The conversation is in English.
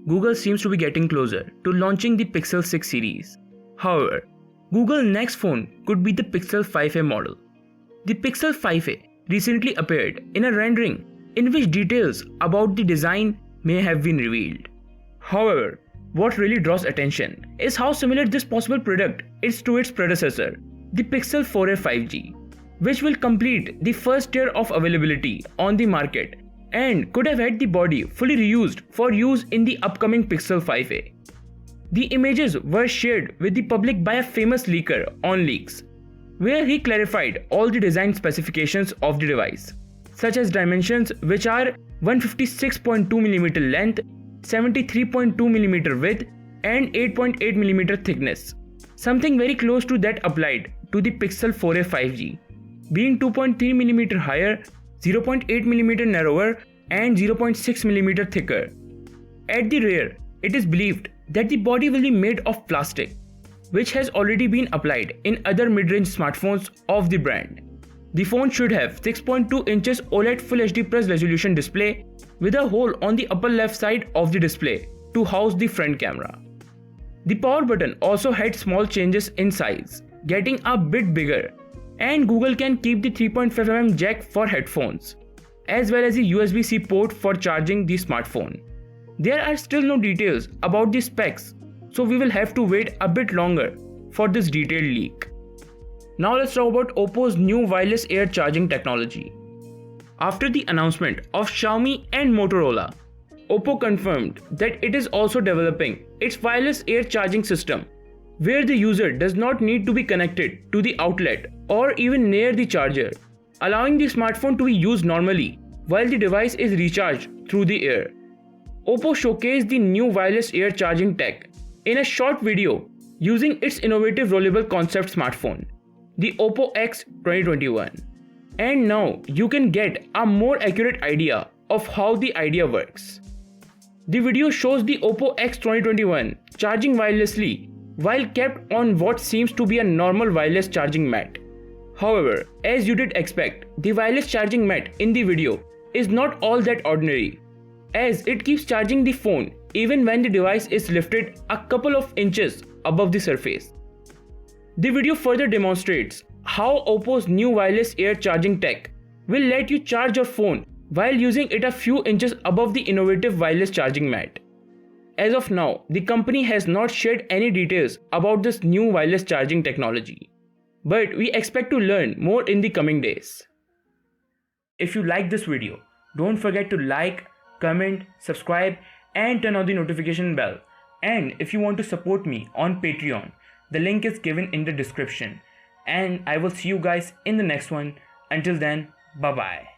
Google seems to be getting closer to launching the Pixel 6 series. However, Google's next phone could be the Pixel 5a model. The Pixel 5a recently appeared in a rendering in which details about the design may have been revealed. However, what really draws attention is how similar this possible product is to its predecessor, the Pixel 4a 5G, which will complete the first tier of availability on the market and could have had the body fully reused for use in the upcoming Pixel 5a. The images were shared with the public by a famous leaker, OnLeaks, where he clarified all the design specifications of the device, such as dimensions which are 156.2mm length, 73.2mm width and 8.8mm thickness, something very close to that applied to the Pixel 4a 5G, being 2.3mm higher, 0.8mm narrower and 0.6mm thicker. At the rear, it is believed that the body will be made of plastic, which has already been applied in other mid-range smartphones of the brand. The phone should have 6.2 inches OLED Full-HD plus resolution display with a hole on the upper left side of the display to house the front camera. The power button also had small changes in size, getting a bit bigger, and Google can keep the 3.5mm jack for headphones, as well as a USB-C port for charging the smartphone. There are still no details about the specs, so we will have to wait a bit longer for this detailed leak. Now let's talk about OPPO's new wireless air charging technology. After the announcement of Xiaomi and Motorola, OPPO confirmed that it is also developing its wireless air charging system, where the user does not need to be connected to the outlet or even near the charger, allowing the smartphone to be used normally while the device is recharged through the air. OPPO showcased the new wireless air charging tech in a short video using its innovative rollable concept smartphone, the OPPO X 2021. And now you can get a more accurate idea of how the idea works. The video shows the OPPO X 2021 charging wirelessly while kept on what seems to be a normal wireless charging mat. However, as you did expect, the wireless charging mat in the video is not all that ordinary, as it keeps charging the phone even when the device is lifted a couple of inches above the surface. The video further demonstrates how OPPO's new wireless air charging tech will let you charge your phone while using it a few inches above the innovative wireless charging mat. As of now, the company has not shared any details about this new wireless charging technology, but we expect to learn more in the coming days. If you like this video, don't forget to like, comment, subscribe and turn on the notification bell. And if you want to support me on Patreon, the link is given in the description. And I will see you guys in the next one. Until then, bye bye.